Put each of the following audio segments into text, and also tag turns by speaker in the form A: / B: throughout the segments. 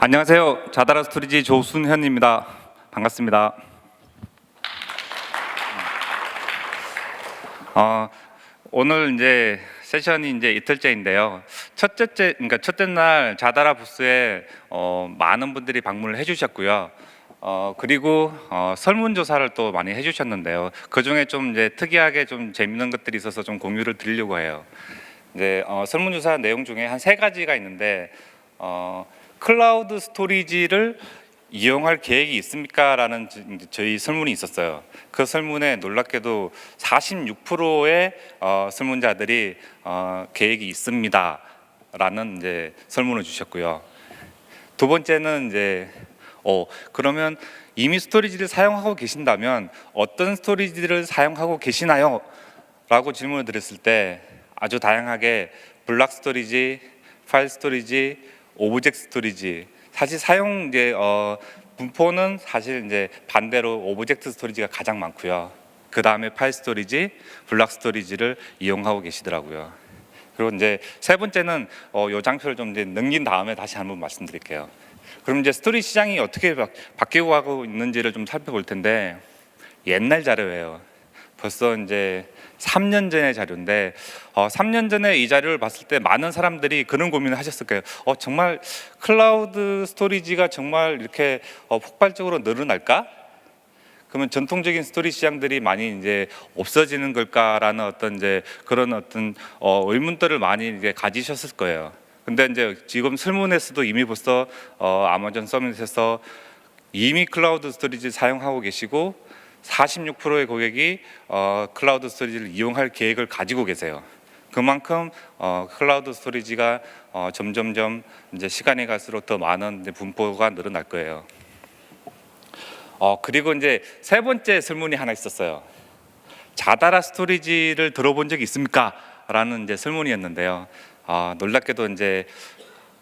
A: 안녕하세요. 자다라 스토리지 조순현입니다. 반갑습니다. 오늘 이제 세션이 이제 이틀째인데요. 첫째 날 자다라 부스에 많은 분들이 방문을 해주셨고요. 그리고 설문조사를 또 많이 해주셨는데요. 그 중에 좀 이제 특이하게 좀 재밌는 것들이 있어서 좀 공유를 드리려고 해요. 이제 설문조사 내용 중에 한 3가지가 있는데 클라우드 스토리지를 이용할 계획이 있습니까? 라는 저희 설문이 있었어요. 그 설문에 놀랍게도 46%의 설문자들이 계획이 있습니다 라는 이제 설문을 주셨고요. 두 번째는 이제 그러면 이미 스토리지를 사용하고 계신다면 어떤 스토리지를 사용하고 계시나요? 라고 질문을 드렸을 때 아주 다양하게 블락 스토리지, 파일 스토리지, 오브젝트 스토리지, 사실 사용 이제 분포는 사실 이제 반대로 오브젝트 스토리지가 가장 많고요. 그 다음에 파일 스토리지, 블락 스토리지를 이용하고 계시더라고요. 그리고 이제 세 번째는 이 장표를 좀 이제 넘긴 다음에 다시 한번 말씀드릴게요. 그럼 이제 스토리 시장이 어떻게 바뀌고 가고 있는지를 좀 살펴볼 텐데, 옛날 자료예요. 벌써 이제 3년 전의 자료인데 3년 전에 이 자료를 봤을 때 많은 사람들이 그런 고민을 하셨을 거예요. 정말 클라우드 스토리지가 정말 이렇게 폭발적으로 늘어날까? 그러면 전통적인 스토리 시장들이 많이 이제 없어지는 걸까라는 어떤 이제 그런 어떤 의문들을 많이 이제 가지셨을 거예요. 근데 이제 지금 설문에서도 이미 벌써 아마존 서밋에서 이미 클라우드 스토리지 사용하고 계시고 46%의 고객이 클라우드 스토리지를 이용할 계획을 가지고 계세요. 그만큼 클라우드 스토리지가 점점점 이제 시간이 갈수록 더 많은 이제 분포가 늘어날 거예요. 그리고 이제 세 번째 설문이 하나 있었어요. 자다라 스토리지를 들어본 적이 있습니까? 라는 이제 설문이었는데요. 놀랍게도 이제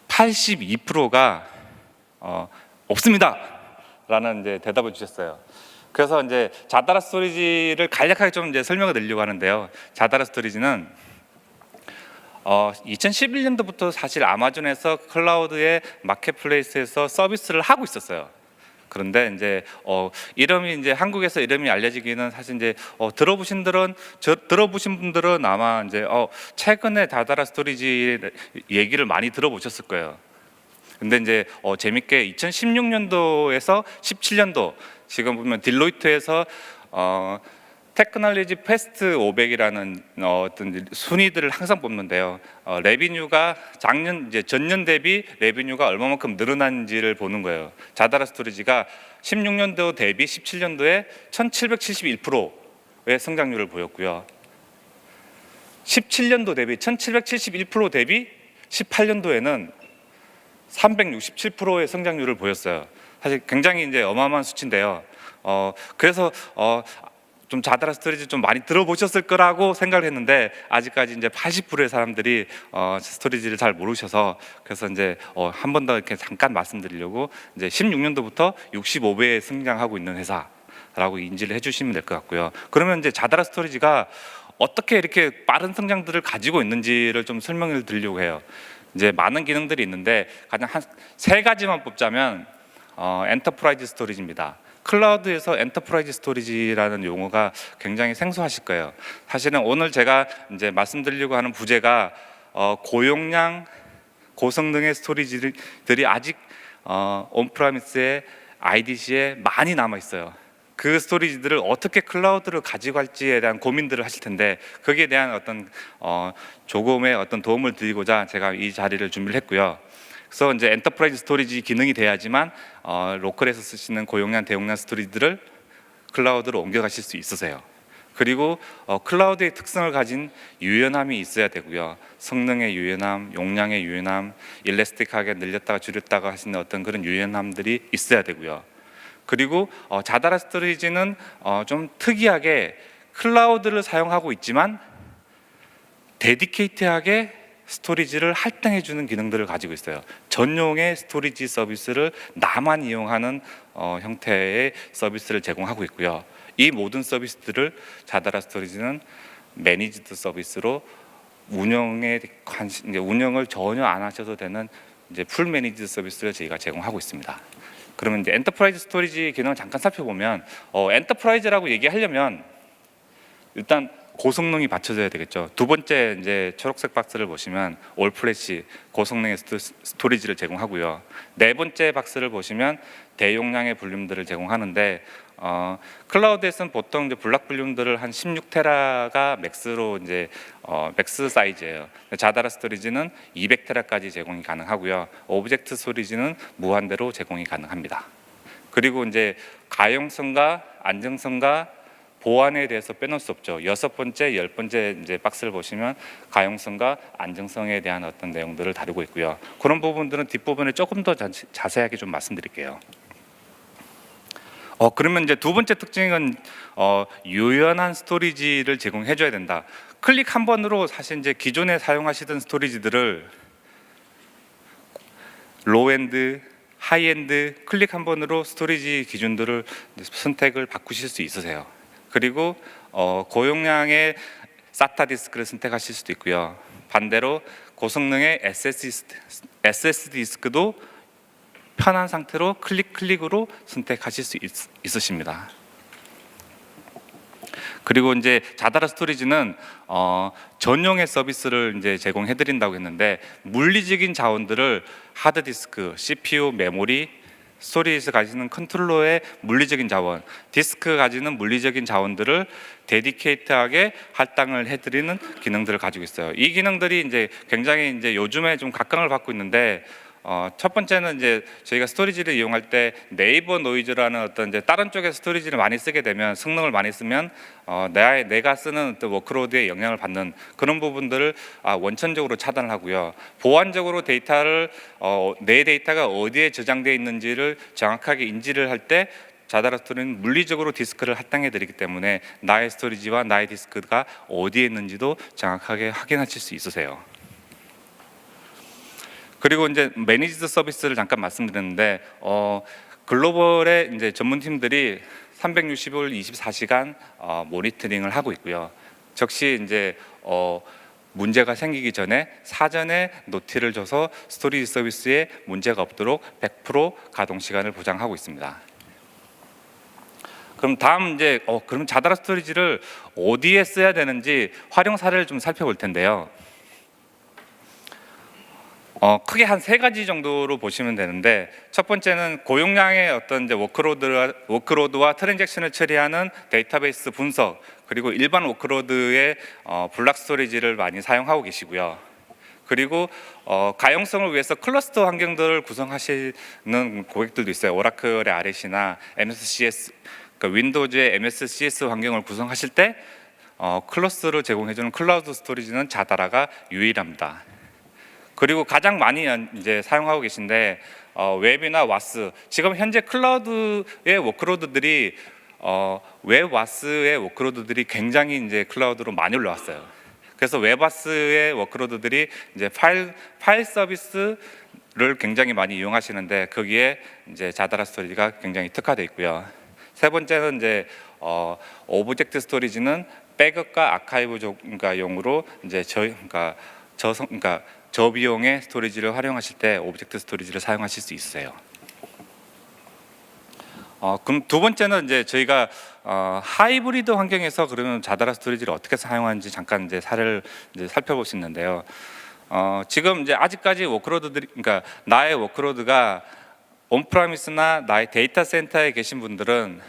A: 82%가 없습니다. 라는 이제 대답을 주셨어요. 그래서 이제 자다라 스토리지를 간략하게 좀 이제 설명을 드리려고 하는데요. 자다라 스토리지는 2011년도부터 사실 아마존에서 클라우드의 마켓플레이스에서 서비스를 하고 있었어요. 그런데 이제 이름이 이제 한국에서 이름이 알려지기는 사실 이제 들어보신 분들은 아마 이제 최근에 자다라 스토리지 얘기를 많이 들어보셨을 거예요. 근데 이제 재밌게 2016년도에서 17년도 지금 보면 딜로이트에서 테크놀로지 패스트 500이라는 어떤 순위들을 항상 뽑는데요. 레비뉴가 전년 대비 레비뉴가 얼마만큼 늘어난지를 보는 거예요. 자다라 스토리지가 16년도 대비 17년도에 1771%의 성장률을 보였고요. 17년도 대비 1771% 대비 18년도에는 367%의 성장률을 보였어요. 사실 굉장히 이제 어마어마한 수치인데요. 그래서 좀 자다라 스토리지 좀 많이 들어보셨을 거라고 생각을 했는데 아직까지 이제 80%의 사람들이 스토리지를 잘 모르셔서 그래서 이제 한 번 더 이렇게 잠깐 말씀드리려고 이제 16년도부터 65배에 성장하고 있는 회사라고 인지를 해주시면 될 것 같고요. 그러면 이제 자다라 스토리지가 어떻게 이렇게 빠른 성장들을 가지고 있는지를 좀 설명을 드리려고 해요. 이제 많은 기능들이 있는데 가장 한 3가지만 뽑자면 엔터프라이즈 스토리지입니다. 클라우드에서 엔터프라이즈 스토리지라는 용어가 굉장히 생소하실 거예요. 사실은 오늘 제가 이제 말씀드리려고 하는 부제가 고용량, 고성능의 스토리지들이 아직 온프라미스의 IDC에 많이 남아 있어요. 그 스토리지들을 어떻게 클라우드를 가지고 갈지에 대한 고민들을 하실 텐데 거기에 대한 어떤 조금의 어떤 도움을 드리고자 제가 이 자리를 준비를 했고요. 그래서 이제 엔터프라이즈 스토리지 기능이 돼야지만 로컬에서 쓰시는 고용량, 대용량 스토리지들을 클라우드로 옮겨가실 수 있으세요. 그리고 클라우드의 특성을 가진 유연함이 있어야 되고요. 성능의 유연함, 용량의 유연함, 일래스틱하게 늘렸다가 줄였다가 하시는 어떤 그런 유연함들이 있어야 되고요. 그리고 자다라 스토리지는 좀 특이하게 클라우드를 사용하고 있지만 데디케이트하게 스토리지를 할당해주는 기능들을 가지고 있어요. 전용의 스토리지 서비스를 나만 이용하는 형태의 서비스를 제공하고 있고요. 이 모든 서비스들을 자다라 스토리지는 매니지드 서비스로 운영을 전혀 안 하셔도 되는 이제 풀 매니지드 서비스를 저희가 제공하고 있습니다. 그러면 이제 엔터프라이즈 스토리지 기능을 잠깐 살펴보면 엔터프라이즈라고 얘기하려면 일단 고성능이 받쳐져야 되겠죠. 두 번째 이제 초록색 박스를 보시면 올 플래시 고성능의 스토리지를 제공하고요. 네 번째 박스를 보시면 대용량의 볼륨들을 제공하는데 클라우드에서는 보통 이제 블락 볼륨들을 한 16테라가 맥스로 이제 맥스 사이즈예요. 자다라 스토리지는 200테라까지 제공이 가능하고요. 오브젝트 스토리지는 무한대로 제공이 가능합니다. 그리고 이제 가용성과 안정성과 보안에 대해서 빼놓을 수 없죠. 여섯 번째, 열 번째 이제 박스를 보시면 가용성과 안정성에 대한 어떤 내용들을 다루고 있고요. 그런 부분들은 뒷부분에 조금 더 자세하게 좀 말씀드릴게요. 그러면 이제 두 번째 특징은 유연한 스토리지를 제공해 줘야 된다. 클릭 한 번으로 사실 이제 기존에 사용하시던 스토리지들을 로엔드, 하이엔드 클릭 한 번으로 스토리지 기준들을 선택을 바꾸실 수 있으세요. 그리고 고용량의 SATA 디스크를 선택하실 수도 있고요. 반대로 고성능의 SSD 디스크도 편한 상태로 클릭으로 선택하실 수 있으십니다. 그리고 이제 자다라 스토리지는 전용의 서비스를 이제 제공해 드린다고 했는데 물리적인 자원들을 하드 디스크, CPU, 메모리, 스토리지에서 가지는 컨트롤러의 물리적인 자원, 디스크 가지는 물리적인 자원들을 데디케이트하게 할당을 해드리는 기능들을 가지고 있어요. 이 기능들이 이제 굉장히 이제 요즘에 좀 각광을 받고 있는데 첫 번째는 이제 저희가 스토리지를 이용할 때 네이버 노이즈라는 어떤 이제 다른 쪽에 스토리지를 많이 쓰게 되면 성능을 많이 쓰면 내가 쓰는 어떤 워크로드에 영향을 받는 그런 부분들을 원천적으로 차단을 하고요. 보안적으로 데이터를 내 데이터가 어디에 저장되어 있는지를 정확하게 인지를 할 때 자다라 스토리는 물리적으로 디스크를 할당해 드리기 때문에 나의 스토리지와 나의 디스크가 어디에 있는지도 정확하게 확인하실 수 있으세요. 그리고 이제 매니지드 서비스를 잠깐 말씀드렸는데 글로벌의 이제 전문팀들이 365일 24시간 모니터링을 하고 있고요. 즉시 이제 문제가 생기기 전에 사전에 노티를 줘서 스토리지 서비스에 문제가 없도록 100% 가동 시간을 보장하고 있습니다. 그럼 다음 이제 그럼 자다라 스토리지를 어디에 써야 되는지 활용 사례를 좀 살펴볼 텐데요. 크게 한 세 가지 정도로 보시면 되는데 첫 번째는 고용량의 어떤 이제 워크로드와 트랜잭션을 처리하는 데이터베이스 분석 그리고 일반 워크로드의 블락 스토리지를 많이 사용하고 계시고요. 그리고 가용성을 위해서 클러스터 환경들을 구성하시는 고객들도 있어요. 오라클의 RS나 MSCS, 그러니까 윈도우즈의 MSCS 환경을 구성하실 때 클러스터를 제공해주는 클라우드 스토리지는 자다라가 유일합니다. 그리고 가장 많이 이제 사용하고 계신데 웹이나 와스 지금 현재 클라우드의 워크로드들이 웹 와스의 워크로드들이 굉장히 이제 클라우드로 많이 올라왔어요. 그래서 웹 와스의 워크로드들이 이제 파일 서비스를 굉장히 많이 이용하시는데 거기에 이제 자다라 스토리지가 굉장히 특화되어 있고요. 세 번째는 이제 오브젝트 스토리지는 백업과 아카이브 용으로 이제 저비용의 스토리지를 활용하실 때 오브젝트 스토리지를 사용하실 수 있으세요. 그럼 두 번째는 이제 저희가 하이브리드 환경에서 그러면 자다라 스토리지를 어떻게 사용하는지 잠깐 이제 사례를 이제 살펴볼 수 있는데요. 지금 이제 아직까지 워크로드들이 그러니까 나의 워크로드가 온프라미스나 나의 데이터 센터에 계신 분들은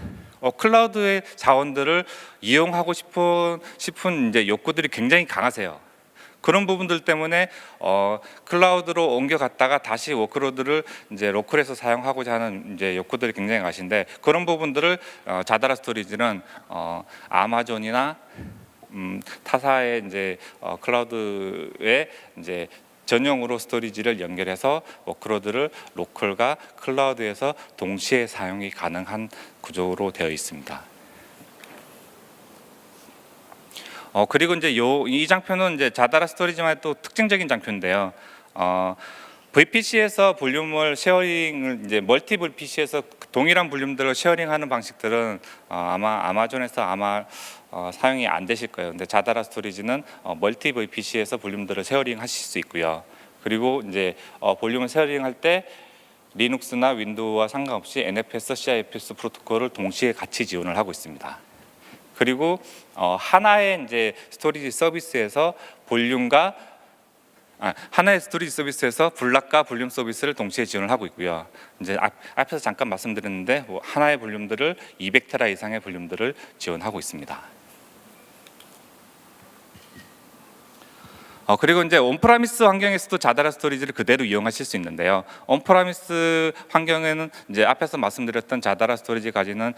A: 클라우드의 자원들을 이용하고 싶은 이제 욕구들이 굉장히 강하세요. 그런 부분들 때문에 클라우드로 옮겨갔다가 다시 워크로드를 이제 로컬에서 사용하고자 하는 이제 욕구들이 굉장히 강하신데 그런 부분들을 자다라 스토리지는 아마존이나 타사의 이제 클라우드에 이제 전용으로 스토리지를 연결해서 워크로드를 로컬과 클라우드에서 동시에 사용이 가능한 구조로 되어 있습니다. 그리고 이제 이 장표는 이제 자다라 스토리지만의 또 특징적인 장표인데요. VPC에서 볼륨을 쉐어링을 이제 멀티플 PC에서 동일한 볼륨들을 쉐어링하는 방식들은 아마 아마존에서 사용이 안 되실 거예요. 근데 자다라 스토리지는 멀티 VPC에서 볼륨들을 쉐어링하실 수 있고요. 그리고 이제 볼륨을 세어링할 때 리눅스나 윈도우와 상관없이 NFS, CIFS 프로토콜을 동시에 같이 지원을 하고 있습니다. 그리고 하나의 이제 스토리지 서비스에서 하나의 스토리지 서비스에서 블락과 볼륨 서비스를 동시에 지원을 하고 있고요. 이제 앞에서 잠깐 말씀드렸는데 하나의 볼륨들을 200테라 이상의 볼륨들을 지원하고 있습니다. 그리고 이제 온프라미스 환경에서도 자다라 스토리지를 그대로 이용하실 수 있는데요. 온프라미스 환경에는 이제 앞에서 말씀드렸던 자다라 스토리지 가지는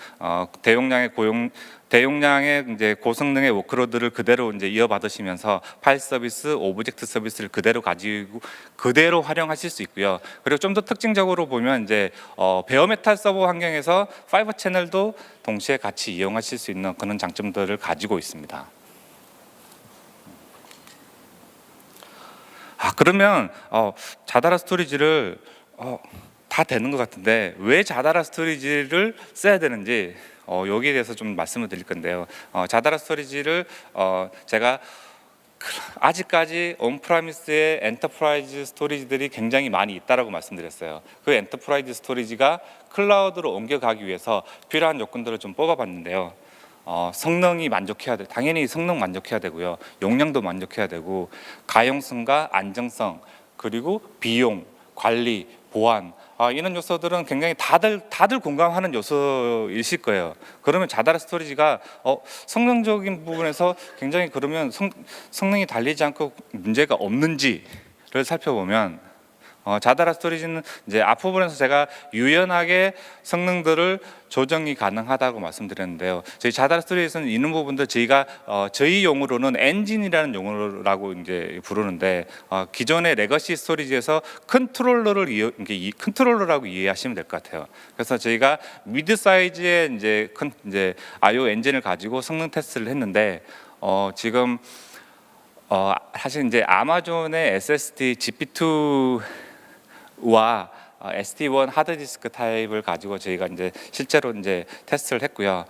A: 대용량의 이제 고성능의 워크로드를 그대로 이제 이어받으시면서 파일 서비스, 오브젝트 서비스를 그대로 가지고 그대로 활용하실 수 있고요. 그리고 좀 더 특징적으로 보면 이제 베어메탈 서버 환경에서 파이버 채널도 동시에 같이 이용하실 수 있는 그런 장점들을 가지고 있습니다. 그러면 자다라 스토리지를 다 되는 것 같은데 왜 자다라 스토리지를 써야 되는지 여기에 대해서 좀 말씀을 드릴 건데요. 자다라 스토리지를 제가 아직까지 온프라미스의 엔터프라이즈 스토리지들이 굉장히 많이 있다라고 말씀드렸어요. 그 엔터프라이즈 스토리지가 클라우드로 옮겨가기 위해서 필요한 요건들을 좀 뽑아봤는데요. 성능이 만족해야 돼. 당연히 성능 만족해야 되고요. 용량도 만족해야 되고 가용성과 안정성 그리고 비용, 관리, 보안 이런 요소들은 굉장히 다들 공감하는 요소이실 거예요. 그러면 자다라 스토리지가 성능적인 부분에서 굉장히 그러면 성능이 달리지 않고 문제가 없는지를 살펴보면 자다라 스토리지는 이제 앞부분에서 제가 유연하게 성능들을 조정이 가능하다고 말씀드렸는데요. 저희 자다라 스토리지에서는 이런 부분들 저희가 저희 용어로는 엔진이라는 용어라고 이제 부르는데 기존의 레거시 스토리지에서 컨트롤러라고 이해하시면 될 것 같아요. 그래서 저희가 미드 사이즈의 이제 I/O 엔진을 가지고 성능 테스트를 했는데 지금 사실 이제 아마존의 SSD GP2 와 ST1 하드디스크 타입을 가지고 저희가 이제 실제로 이제 테스트를 했고요.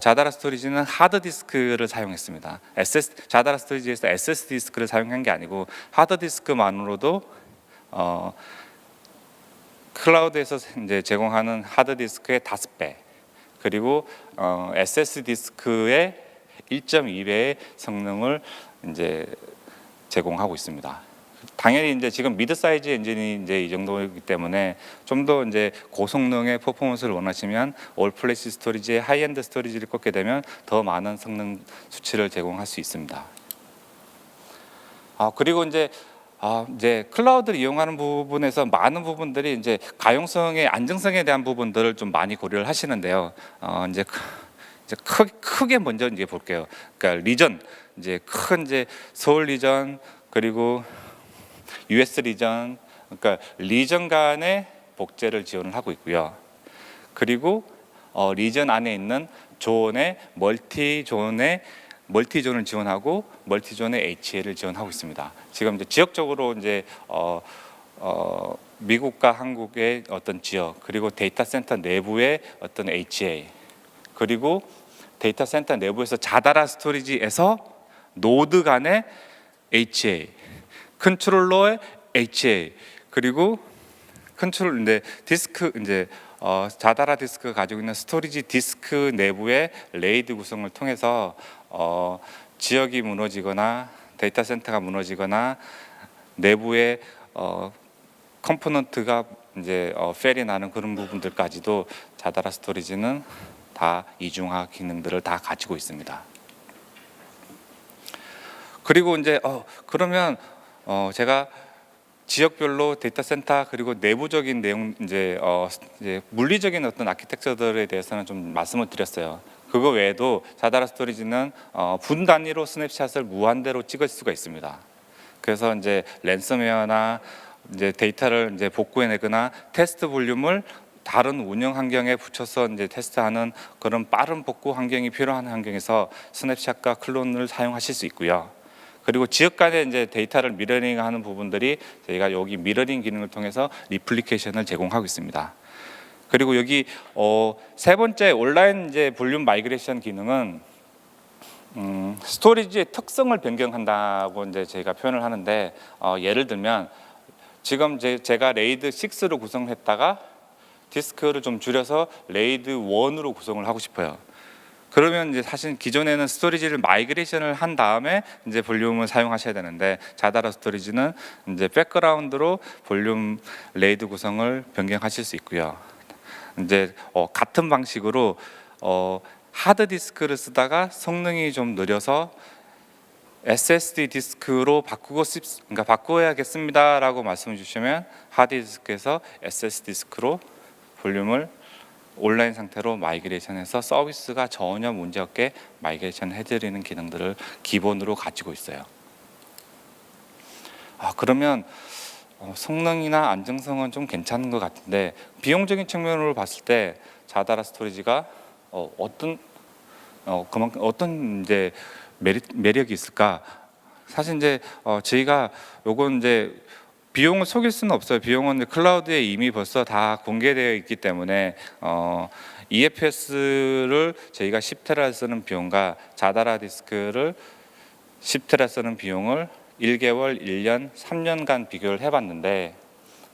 A: 자다라 스토리지는 하드디스크를 사용했습니다. 자다라 스토리지에서 SSD 디스크를 사용한 게 아니고 하드디스크만으로도 클라우드에서 이제 제공하는 하드디스크의 5배 그리고 SSD 디스크의 1.2배의 성능을 이제 제공하고 있습니다. 당연히 이제 지금 미드 사이즈 엔진이 이제 이 정도이기 때문에 좀 더 이제 고성능의 퍼포먼스를 원하시면 올 플래시 스토리지의 하이엔드 스토리지를 꽂게 되면 더 많은 성능 수치를 제공할 수 있습니다. 그리고 이제 클라우드를 이용하는 부분에서 많은 부분들이 이제 가용성의 안정성에 대한 부분들을 좀 많이 고려를 하시는데요. 이제 크게 먼저 이제 볼게요. 그러니까 리전 이제 큰 이제 서울 리전 그리고 US 리전 그러니까 리전 간의 복제를 지원을 하고 있고요. 그리고 리전 안에 있는 존의 멀티존을 지원하고 멀티존의 HA를 지원하고 있습니다. 지금 이제 지역적으로 이제 미국과 한국의 어떤 지역 그리고 데이터 센터 내부의 어떤 HA 그리고 데이터 센터 내부에서 자다라 스토리지에서 노드 간의 HA 컨트롤러의 HA 그리고 디스크 자다라 디스크가 가지고 있는 스토리지 디스크 내부의 레이드 구성을 통해서 지역이 무너지거나 데이터 센터가 무너지거나 내부의 컴포넌트가 이제 펠이 나는 그런 부분들까지도 자다라 스토리지는 다 이중화 기능들을 다 가지고 있습니다. 그리고 이제 그러면 제가 지역별로 데이터 센터 그리고 내부적인 내용 이제 물리적인 어떤 아키텍처들에 대해서는 좀 말씀을 드렸어요. 그거 외에도 자다라 스토리지는 분 단위로 스냅샷을 무한대로 찍을 수가 있습니다. 그래서 이제 랜섬웨어나 이제 데이터를 이제 복구해내거나 테스트 볼륨을 다른 운영 환경에 붙여서 이제 테스트하는 그런 빠른 복구 환경이 필요한 환경에서 스냅샷과 클론을 사용하실 수 있고요. 그리고 지역 간의 이제 데이터를 미러링하는 부분들이 저희가 여기 미러링 기능을 통해서 리플리케이션을 제공하고 있습니다. 그리고 여기 세 번째 온라인 이제 볼륨 마이그레이션 기능은 스토리지의 특성을 변경한다고 이제 저희가 표현을 하는데, 예를 들면 지금 제가 레이드 6로 구성을 했다가 디스크를 좀 줄여서 레이드 1으로 구성을 하고 싶어요. 그러면 이제 사실 기존에는 스토리지를 마이그레이션을 한 다음에 이제 볼륨을 사용하셔야 되는데, 자다라 스토리지는 이제 백그라운드로 볼륨 레이드 구성을 변경하실 수 있고요. 이제 같은 방식으로 하드 디스크를 쓰다가 성능이 좀 느려서 SSD 디스크로 그러니까 바꿔야겠습니다라고 말씀해 주시면 하드 디스크에서 SSD 디스크로 볼륨을 온라인 상태로 마이그레이션해서 서비스가 전혀 문제없게 마이그레이션 해드리는 기능들을 기본으로 가지고 있어요. 그러면 성능이나 안정성은 좀 괜찮은 것 같은데, 비용적인 측면으로 봤을 때 자다라 스토리지가 그만큼 어떤 이제 매력이 있을까? 사실 이제 저희가 요건 이제 비용을 속일 수는 없어요. 비용은 클라우드에 이미 벌써 다 공개되어 있기 때문에 EFS를 저희가 10테라 쓰는 비용과 자다라 디스크를 10테라 쓰는 비용을 1개월, 1년, 3년간 비교를 해봤는데,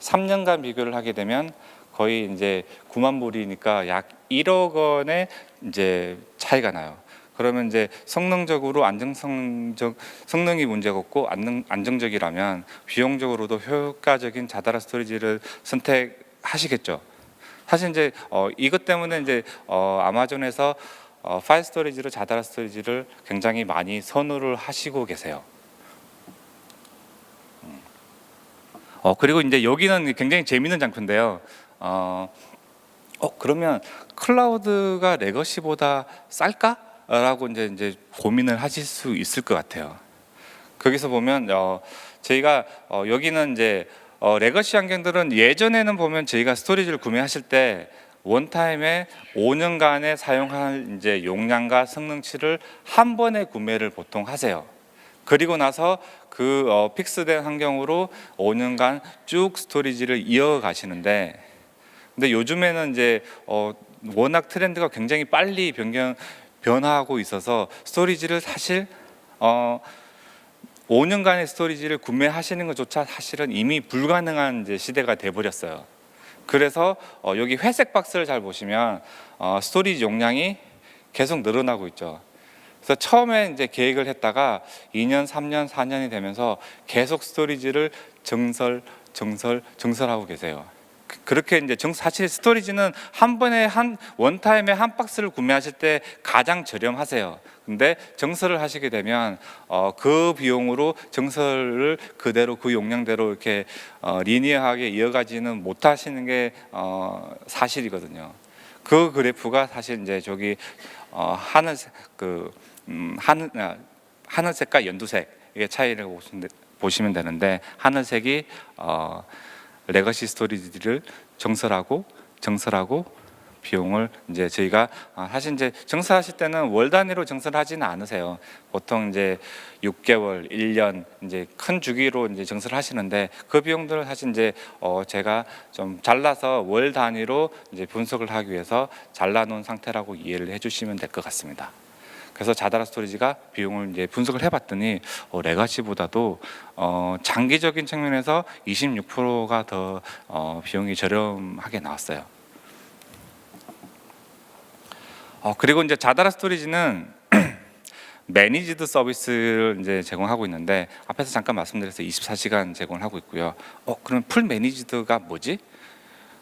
A: 3년간 비교를 하게 되면 거의 이제 9만 불이니까 약 1억 원의 이제 차이가 나요. 그러면 이제 성능적으로 성능이 문제가 없고 안정적이라면 비용적으로도 효과적인 자다라 스토리지를 선택하시겠죠. 사실 이제 이것 때문에 이제 아마존에서 파일 스토리지를 자다라 스토리지를 굉장히 많이 선호를 하시고 계세요. 그리고 이제 여기는 굉장히 재미있는 장표인데요. 그러면 클라우드가 레거시보다 쌀까? 라고 이제 고민을 하실 수 있을 것 같아요. 거기서 보면 저희가 여기는 이제 레거시 환경들은 예전에는 보면 저희가 스토리지를 구매하실 때 원타임에 5년간에 사용할 이제 용량과 성능치를 한 번에 구매를 보통 하세요. 그리고 나서 그 픽스된 환경으로 5년간 쭉 스토리지를 이어가시는데, 근데 요즘에는 이제 워낙 트렌드가 굉장히 빨리 변화하고 있어서 스토리지를 사실 5년간의 스토리지를 구매하시는 것조차 사실은 이미 불가능한 이제 시대가 돼버렸어요. 그래서 여기 회색 박스를 잘 보시면 스토리지 용량이 계속 늘어나고 있죠. 그래서 처음에 이제 계획을 했다가 2년, 3년, 4년이 되면서 계속 스토리지를 증설하고 계세요. 그렇게 이제 사실 스토리지는 한 번에 원타임에 한 박스를 구매하실 때 가장 저렴하세요. 근데 정설을 하시게 되면 그 비용으로 정설을 그대로 그 용량대로 이렇게 리니어하게 이어가지는 못하시는 게 사실이거든요. 그 그래프가 사실 이제 저기 하늘색과 연두색의 차이를 보시면 되는데, 하늘색이 레거시 스토리지를 정설하고 비용을 이제 저희가 사실 이제 정설하실 때는 월 단위로 정설하지는 않으세요. 보통 이제 6개월, 1년 이제 큰 주기로 이제 정설하시는데, 그 비용들을 사실 이제 제가 좀 잘라서 월 단위로 이제 분석을 하기 위해서 잘라놓은 상태라고 이해를 해주시면 될 것 같습니다. 그래서 자다라 스토리지가 비용을 이제 분석을 해봤더니 레가시보다도 장기적인 측면에서 26%가 더 비용이 저렴하게 나왔어요. 그리고 이제 자다라 스토리지는 매니지드 서비스를 이제 제공하고 있는데, 앞에서 잠깐 말씀드려서 24시간 제공을 하고 있고요. 그럼 풀 매니지드가 뭐지?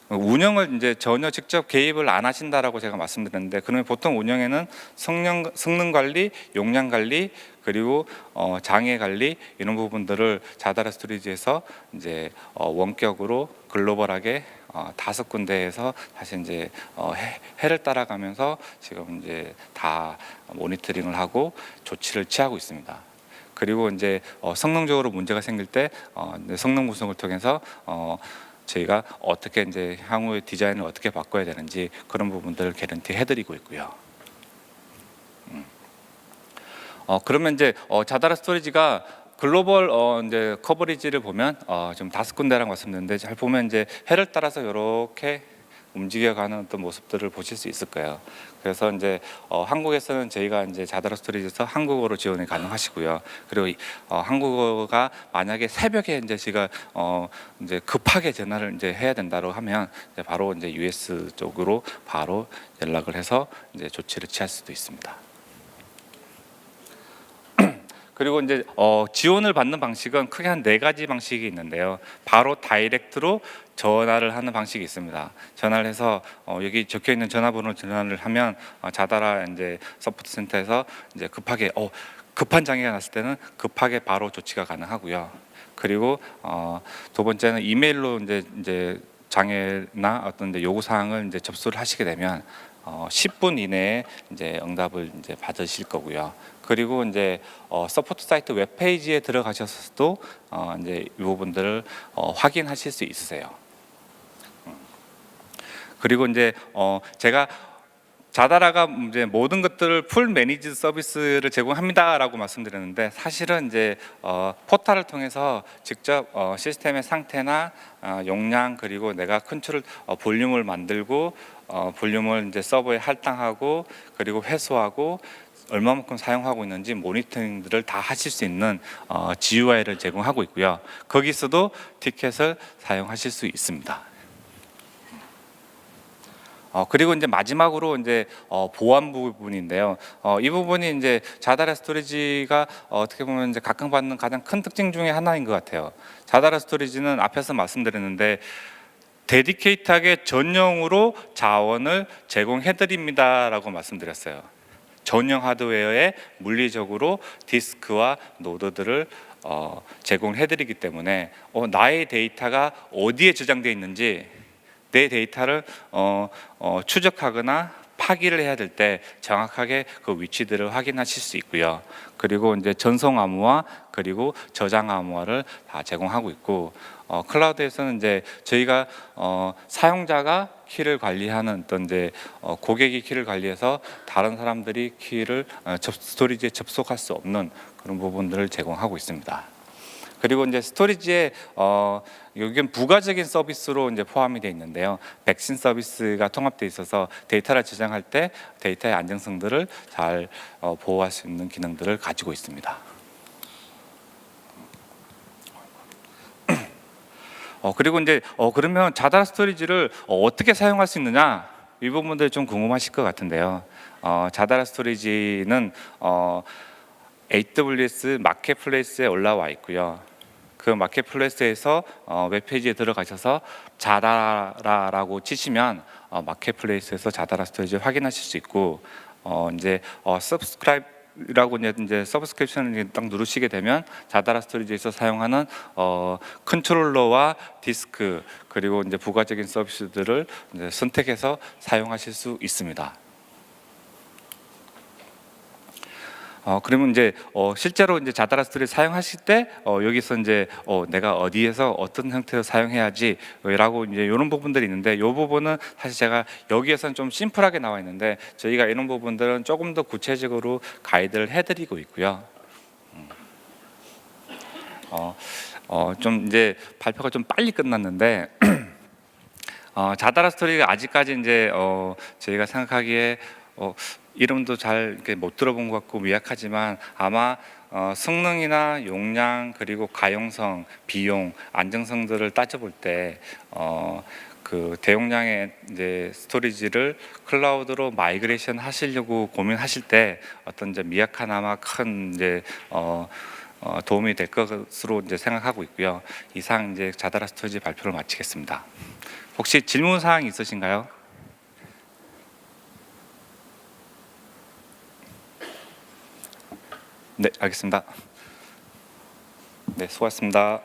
A: 운영을 이제 전혀 직접 개입을 안 하신다라고 제가 말씀드렸는데, 그러면 보통 운영에는 성능 관리, 용량 관리, 그리고 장애 관리 이런 부분들을 자다라 스토리지에서 이제 원격으로 글로벌하게 5군데에서 사실 이제 해를 따라가면서 지금 이제 다 모니터링을 하고 조치를 취하고 있습니다. 그리고 이제 성능적으로 문제가 생길 때 성능 분석을 통해서 저희가 어떻게 이제 향후의 디자인을 어떻게 바꿔야 되는지 그런 부분들을 개런티 해드리고 있고요. 그러면 이제 자다라 스토리지가 글로벌 이제 커버리지를 보면 좀 5군데라고 말씀드렸는데, 잘 보면 이제 해를 따라서 이렇게 움직여가는 어떤 모습들을 보실 수 있을 거예요. 그래서 이제 한국에서는 저희가 이제 자다라 스토리지에서 한국어로 지원이 가능하시고요. 그리고 한국어가 만약에 새벽에 이제 제가 이제 급하게 전화를 이제 해야 된다고 하면 이제 바로 이제 US 쪽으로 바로 연락을 해서 이제 조치를 취할 수도 있습니다. 그리고 이제 지원을 받는 방식은 크게 한 4가지 방식이 있는데요. 바로 다이렉트로 전화를 하는 방식이 있습니다. 전화를 해서 여기 적혀 있는 전화번호로 전화를 하면 자다라 이제 서포트 센터에서 이제 급하게 급한 장애가 났을 때는 급하게 바로 조치가 가능하고요. 그리고 두 번째는 이메일로 이제 장애나 어떤 이제 요구 사항을 이제 접수를 하시게 되면 10분 이내에 이제 응답을 이제 받으실 거고요. 그리고 이제 서포트 사이트 웹페이지에 들어가셔서도 이제 이 부분들을 확인하실 수 있으세요. 그리고 이제 제가 자다라가 이제 모든 것들을 풀 매니지 서비스를 제공합니다라고 말씀드렸는데 사실은 이제 포털을 통해서 직접 시스템의 상태나 용량 그리고 내가 컨트롤 볼륨을 만들고 볼륨을 이제 서버에 할당하고 그리고 회수하고 얼마만큼 사용하고 있는지 모니터링들을 다 하실 수 있는 GUI를 제공하고 있고요. 거기서도 티켓을 사용하실 수 있습니다. 그리고 이제 마지막으로 이제 보안 부분인데요. 이 부분이 이제 자다라 스토리지가 어떻게 보면 이제 각광받는 가장 큰 특징 중에 하나인 것 같아요. 자다라 스토리지는 앞에서 말씀드렸는데 데디케이트하게 전용으로 자원을 제공해드립니다라고 말씀드렸어요. 전용 하드웨어에 물리적으로 디스크와 노드들을 제공해드리기 때문에 나의 데이터가 어디에 저장되어 있는지 내 데이터를 추적하거나 파기를 해야 될 때 정확하게 그 위치들을 확인하실 수 있고요. 그리고 이제 전송 암호화 그리고 저장 암호화를 다 제공하고 있고 클라우드에서는 이제 저희가 사용자가 키를 관리하는 어떤 이제 고객이 키를 관리해서 다른 사람들이 키를 스토리지에 접속할 수 없는 그런 부분들을 제공하고 있습니다. 그리고 이제 스토리지에 여기는 부가적인 서비스로 이제 포함이 되어 있는데요. 백신 서비스가 통합되어 있어서 데이터를 저장할 때 데이터의 안정성들을 잘 보호할 수 있는 기능들을 가지고 있습니다. 그리고 이제 그러면 자다라 스토리지를 어떻게 사용할 수 있느냐 이 부분들 좀 궁금하실 것 같은데요. 자다라 스토리지는 AWS 마켓플레이스에 올라와 있고요. 그 마켓플레이스에서 웹페이지에 들어가셔서 자다라라고 치시면 마켓플레이스에서 자다라 스토리지 확인하실 수 있고 이제 subscribe라고 이제 서브스크립션을 딱 누르시게 되면 자다라 스토리지에서 사용하는 컨트롤러와 디스크 그리고 이제 부가적인 서비스들을 이제 선택해서 사용하실 수 있습니다. 그러면 이제 실제로 이제 자다라 스토리를 사용하실 때 여기서 이제 내가 어디에서 어떤 형태로 사용해야지라고 이제 이런 부분들이 있는데 이 부분은 사실 제가 여기에서는 좀 심플하게 나와 있는데 저희가 이런 부분들은 조금 더 구체적으로 가이드를 해드리고 있고요. 좀 이제 발표가 좀 빨리 끝났는데 자다라 스토리가 아직까지 이제 저희가 생각하기에 이름도 잘 이렇게 못 들어본 것 같고 미약하지만 아마 성능이나 용량 그리고 가용성, 비용, 안정성들을 따져볼 때 그 대용량의 이제 스토리지를 클라우드로 마이그레이션 하시려고 고민하실 때 어떤 이제 미약하나마 큰 이제 도움이 될 것으로 이제 생각하고 있고요. 이상 이제 자다라 스토리지 발표를 마치겠습니다. 혹시 질문 사항 있으신가요? 네, 알겠습니다. 네, 수고하셨습니다.